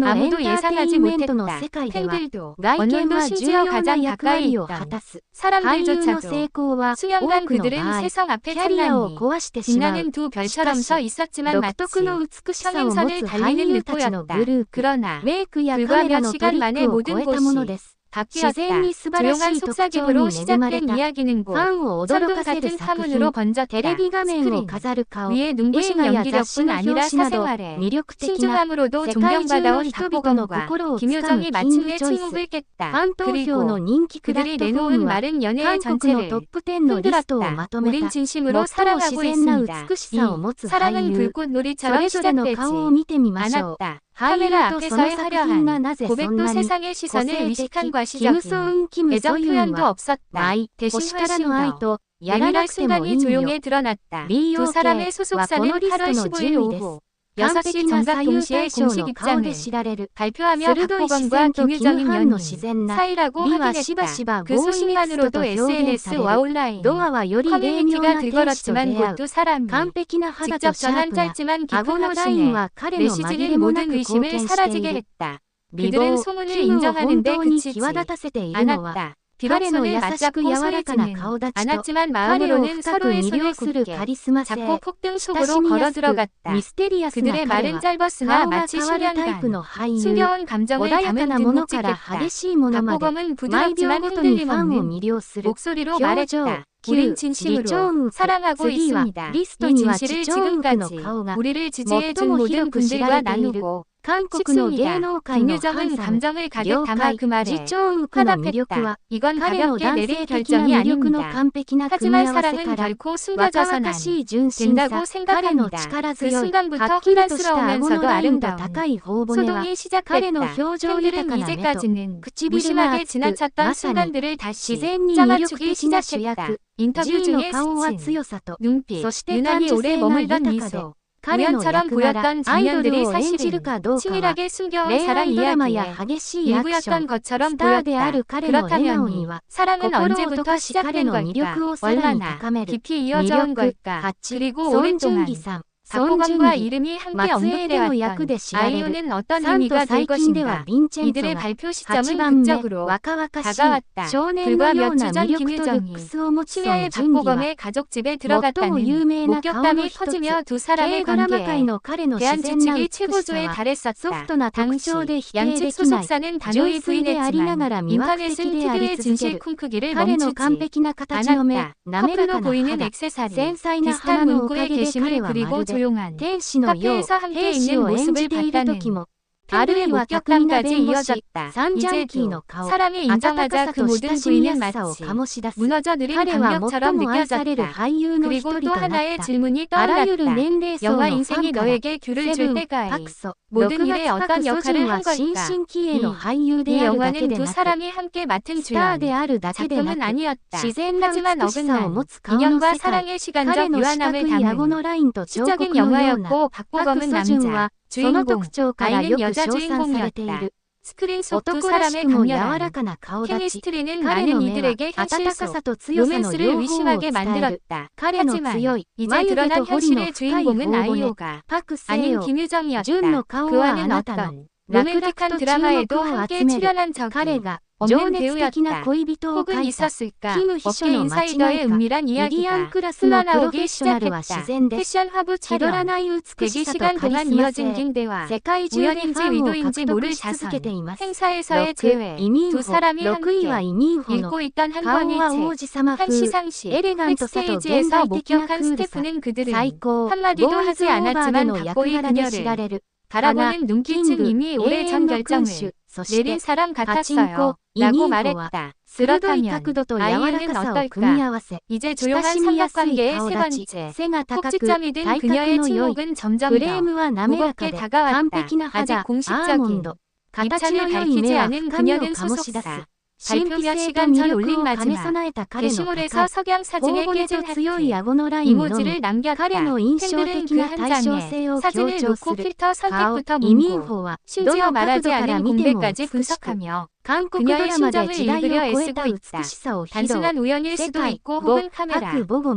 아무도 예상하지 못했다. 팬들도 언론도 심지어 가장 가까이 있던 사람들조차도 수년간 그들은 세상 앞에 찬란히 빛나는 두 별처럼 서 있었지만 마치 평행선을 달리는 늑보였다. 그러나 불과 몇 시간 만에 모든 곳이 바뀌었다. 조용한 속삭임으로 시작된 이야기는 곧 천둥 같은 파문으로 번졌다. 스크린 위에 눈부신 연기력뿐 아니라 사생활에 신중함으로도 존경받아온 박보검과 김효정이 마침내 침묵을 깼다. 그리고 그들이 내놓은 말은 연애의 전체를 흔들었다. 우린 진심으로 사랑하고 있습니다. 이 사랑은 불꽃놀이처럼 시작되지 않았다. 카메라 앞에서의 화려한 고백도 세상의 시선을 의식한 과시적인 애정 표현도 없었다. 대신 훨씬 더 예민한 순간이 조용해 드러났다. 두 사람의 소속사는 8월 15일 오후 6시 정각 동시에 공식 입장을 발표하며 박보검과 김효정인 연인 사이라고 확인했다. 그 소식만으로도 SNS와 온라인 커뮤니티가 들걸었지만 곧 두 사람이 직접 전한 짧지만 깊은 확신에 메시지는 모든 의심을 사라지게 했다. 그들은 소문을 인정하는데 그치지 않았다. 비록 손을 맞잡고 소리지는 않았지만 마음으로는 서로의 손을 굳게 잡고 폭등 속으로 걸어 들어갔다. 그들의 말은 짧았으나 마치 10년간 숨겨온 감정을 담은 듬묵직했다. 박보검은 부드럽지만 흔들림 없는 목소리로 말했다. 우린 진심으로 사랑하고 있습니다. 이 진실을 지금까지 우리를 지지해준 모든 분들과 나누고 싶습니다. 김효정은 감정을 가득 담아 그 말에 화답했다. 이건 가볍게 내린 결정이 아닙니다. 하지만 사랑은 결코 숨겨져선 안 된다고 생각합니다. 그 순간부터 혼란스러우면서도 아름다운 소동이 시작됐다. 팬들은 이제까지는 무심하게 지나쳤던 순간들을 다시 짜맞추기 시작했다. 인터뷰 중에 스친 눈빛, 유난히 오래 머물던 미소, 우연처럼 보였던 장면들이 사실은 치밀하게 숨겨온 사랑 이야기의 일부였던 것처럼 보였다. 그렇다면 이 사랑은 언제부터 시작된 걸까? 얼마나 깊이 이어져온 걸까? 그리고 오랫동안 박보검과 이름이 함께 언급되어왔던 아이유는 어떤 의미가 될 것인가? 이들의 발표 시점은 극적으로 다가왔다. 불과 몇 주 전 김효정이 심야에 박보검의 가족집에 들어갔다는 목격담이 퍼지며 두 사람의 관계에 대한 추측이 최고조에 달했었다. 당시 양측 소속사는 단호히 부인했지만 인터넷은 특유의 진실 쿵크기를 멈추지 않았다. 커플로 보이는 액세서리, 비슷한 문구의 게시물 그리고 조용한 카페에서 함께 있는 모습을 봤다는 팬들의 목격담까지 이어졌다. 이제 두 사람이 인정하자 그 모든 부인은 마치 무너져 내린 강력처럼 느껴졌다. 그리고 또 하나의 질문이 떠올랐다. 영화 인생이 너에게 귤을 줄 때가에 모든 일에 어떤 역할을 한 걸까? 이 영화는 두 사람이 함께 맡은 주연 작품은 아니었다. 하지만 어긋난 인연과 사랑의 시간적 유한함을 담은 시적인 영화였고 박보검은 남자, 주인공, 아이는 여자 주인공이었다. 스크린 속 두 사람의 강렬한 케미스트리는 많은 이들에게 현실 속 로맨스를 의심하게 만들었다. 하지만 이제 드러난 현실의 주인공은 아이유가 아닌 김효정이었다. 그와는 어떤 로맨틱한 드라마에도 함께 출연한 적이 없는 배우였다. 혹은 있었을까? 업계 인사이더의 은밀한 이야기가 흘러나오기 시작했다. 패션 화보 촬영, 대기 시간 동안 이어진 긴 대화, 우연인지 의도인지 모를 자선, 행사에서의 재회, 두 사람이 함께 읽고 있던 한 권의 책, 한 시상식, 백스테이지에서 목격한 스태프는 그들은 한마디도 하지 않았지만 각고이 그녀를 바라보는 눈빛은 이미 오래전 결정을 내린 사람 같았어요. 라고 말했다. 그렇다면 아이유는 어떨까? 이제 조용한 삼각관계의 세 번째 꼭지점이 된 그녀의 침묵은 점점 더 무겁게 다가왔다. 아직 공식적인 입장을 밝히지 않은 그녀는 소속사 발표 몇 시간 전 올린 마지막 게시물에서 석양 사진에 깨진 하트 이모지를 남겼다. 팬들은 그 한 장에 사진을 놓고 필터 선택부터 묻고 심지어 말하지 않은 공백까지 분석하며 韓国ドラマで時代を超えた美しさを披露。 단순한 우연일 수도 있고 혹은 카메라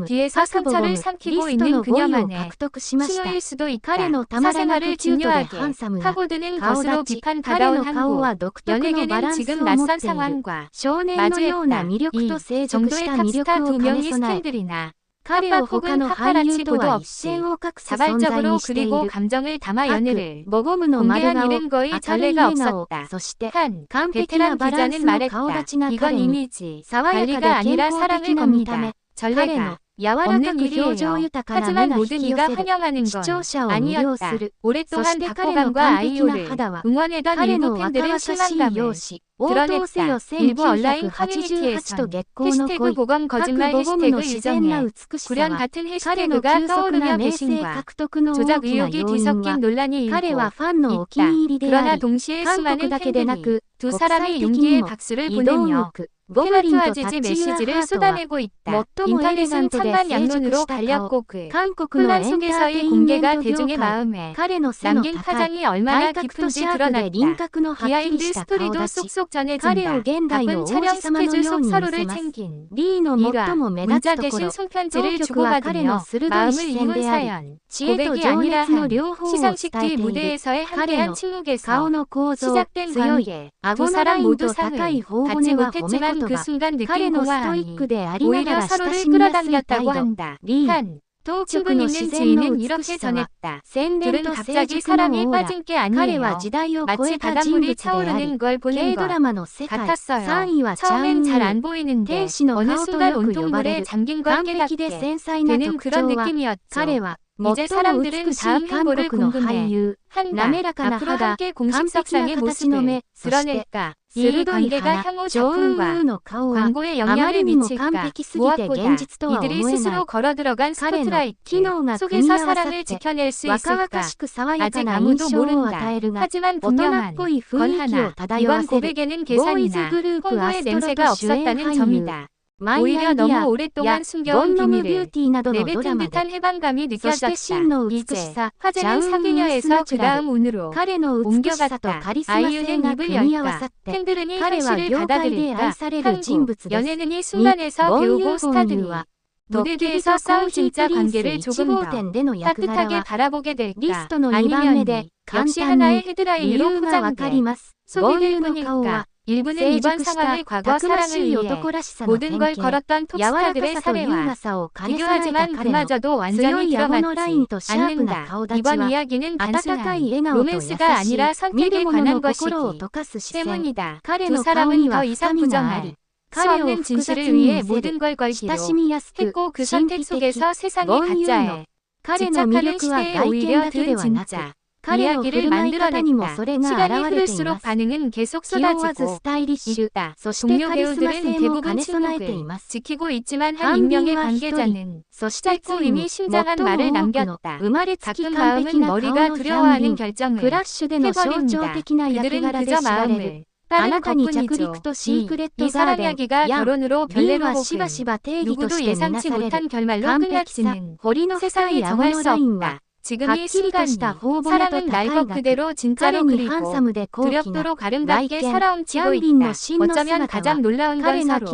뒤에서 상처를 삼키고 있는 그녀만의 신호일 수도 있다. 사생활을 중요하게 파고드는 것으로 비판 다가온 한국 연예계는 지금 낯선 상황과 마주했다. 이 정도의 탑스타 두 명이 스캔들이나 팝 혹은 파파라치보도 없이 자발적으로 그리고 감정을 담아 연애를 공개한 일은 거의 전례가 없었다. 한 베테랑 기자는 말했다. 이건 이미지 관리가 아니라 사랑을 겁니다. 전례가 없는 일이에요. 하지만 모든 이가 환영하는 건 아니었다. 오랫동안 박보검과 아이유를 응원해던 일부 팬들은 실망감을 드러냈다. 일부 온라인 커뮤니티에선 해시태그 보검 거짓말 해시태그 유정에 구련 같은 해시태그가 떠오르며 배신과 조작 의혹이 뒤섞인 논란이 일고 있다. 그러나 동시에 수많은 팬들이 두 사람이 용기의 박수를 보내며 팬투아지지 메시지를 쏟아내고 있다. 인터넷은 천만 양론으로 갈렸고 그 혼란 속에서의 공개가 대중의 마음에 남긴 파장이 얼마나 깊은지 드러났다. 비하인드 스토리도 쏙쏙 전해진다. 바쁜 촬영 스케줄 속 서로를 챙긴 1화 문자 대신 손편지를 주고받으며 마음을 이룬 사연. 고백이 아니라 한 시상식 뒤 무대에서의 함께한 침묵에서 시작된 관계. 두 사람 모두 상을 받지 못했지만 그 순간 느낀 공허함이 오히려 서로를 끌어당겼다고 한다. 또 친분 있는 지인은 이렇게 전했다. 둘은 갑자기 사랑에 빠진 게 아니에요. 마치 바닷물이 차오르는 걸 보는 것 같았어요. 처음엔 잘 안 보이는데 어느 순간 온통 물에 잠긴 걸 깨닫게 되는 그런 느낌이었죠. 이제 사람들은 다음 행보를 궁금해. 한다. 앞으로 함께 공식석상의 모습을 드러낼까? 이 관계가 향후 작품과 광고에 영향을 미칠까? 무엇보다 이들이 스스로 걸어들어간 스포트라이트 속에서 사랑을 지켜낼 수 있을까? 아직 아무도 모른다. 하지만 분명한 건 하나. 이번 고백에는 계산이나 홍보의 냄새가 없었다는 점이다. 오히려 너무 오랫동안 숨겨온 비밀을 내뱉은 듯한 해방감이 느껴졌다. 이제 화제는 사귀녀에서 그 다음 운으로 옮겨갔다. 아이유는 입을 열까? 팬들은 이 현실을 받아들일까? 한국 연예는 이 순간에서 배우고 스타들이 무대 뒤에서 싸운 진짜 관계를 조금 더 따뜻하게 바라보게 될까? 아니면 역시 하나의 헤드라인으로 포장돼 소비될 뿐일까? 일부는 이번 상황을 과거 사랑을 위해 모든 걸 걸었던 톱스타들의 사례와 비교하지만 그마저도 완전히 들어맞지 않는다. 이번 이야기는 단순한 로맨스가 아니라 선택에 관한 것이기 때문이다. 두 사람은 더 이상 부정할 수 없는 진실을 위해 모든 걸 걸기로 했고 그 선택 속에서 세상이 가짜에 집착하는 시대에 오히려 든 진짜 이야기를 만들어냈다. 시간이 흐를수록 반응은 계속 쏟아지고 있다. 동료 배우들은 대부분 침묵을 지키고 있지만 한 익명의 관계자는 짧고 이미 심장한 말을 남겼다. 가끔 마음은 머리가 두려워하는 결정을 해버립니다. 그들은 그저 마음을 빠른 것뿐이죠. 이 사랑 이야기가 결혼으로 별내로 혹은 누구도 예상치 못한 결말로 끝날지는 세상이 정할 수 없다. 지금 이 순간이 사랑은 날 것 그대로 진짜로 그리고 두렵도록 아름답게 살아엄치고 있다. 어쩌면 가장 놀라운 건 서로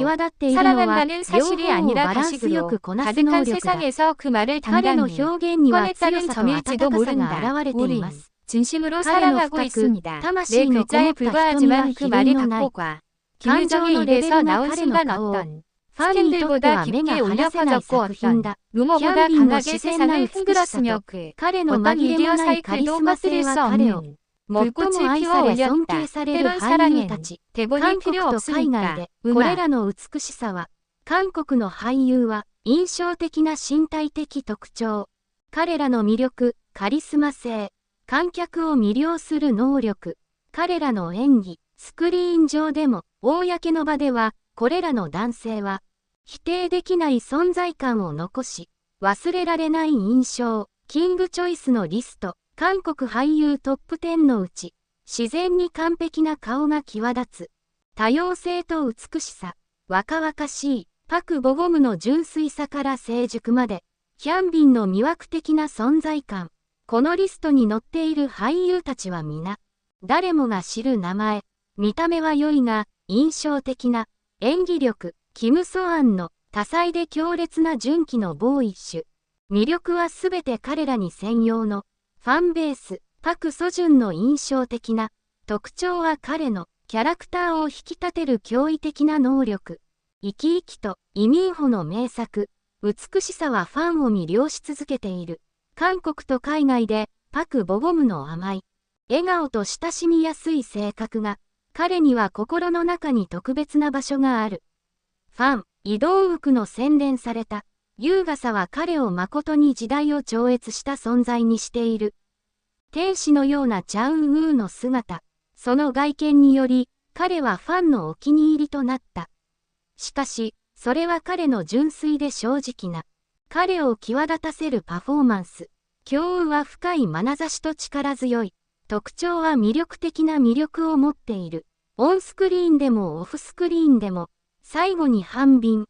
사랑한다는 사실이 아니라 가식으로 가득한 세상에서 그 말을 당당히 꺼냈다는 점일지도 모른다. 우린 진심으로 사랑하고 있습니다. 네 글자에 불과하지만 그 말이 박보과 김유정의 입에서 나온 순간 어떤 스캔들보다 깊게 울려 퍼졌고 어떤 루머보다 강하게 세상을 흔들었으며 그 어떤 미디어 사이클도 꺼뜨릴 수 없는 불꽃을 피워 올렸다. 때론 사랑엔 대본이 필요 없으니까 음악 韓国の俳優は印象的な身体的特徴。彼らの魅力、カリスマ性、観客を魅了する能力、彼らの演技、スクリーン上でも、公の場では、これらの男性は、否定できない存在感を残し、忘れられない印象、キングチョイスのリスト、韓国俳優トップ10のうち、自然に完璧な顔が際立つ、多様性と美しさ、若々しい、パク・ボゴムの純粋さから成熟まで、ヒャンビンの魅惑的な存在感。このリストに載っている俳優たちは皆、誰もが知る名前。見た目は良いが、印象的な演技力、キム・ソアンの多彩で強烈な純喜のボーイッシュ。魅力はすべて彼らに専用のファンベース、パク・ソジュンの印象的な特徴は彼のキャラクターを引き立てる驚異的な能力。生き生きとイ・ミンホの名作、美しさはファンを魅了し続けている。韓国と海外でパク・ボゴムの甘い笑顔と親しみやすい性格が彼には心の中に特別な場所がある。ファン、イ・ドンウクの洗練された優雅さは彼を誠に時代を超越した存在にしている。天使のようなチャン・ウーの姿、その外見により彼はファンのお気に入りとなった。しかし、それは彼の純粋で正直な、彼を際立たせるパフォーマンス。強運は深い眼差しと力強い。特徴は魅力的な魅力を持っている。オンスクリーンでもオフスクリーンでも、最後に反憫、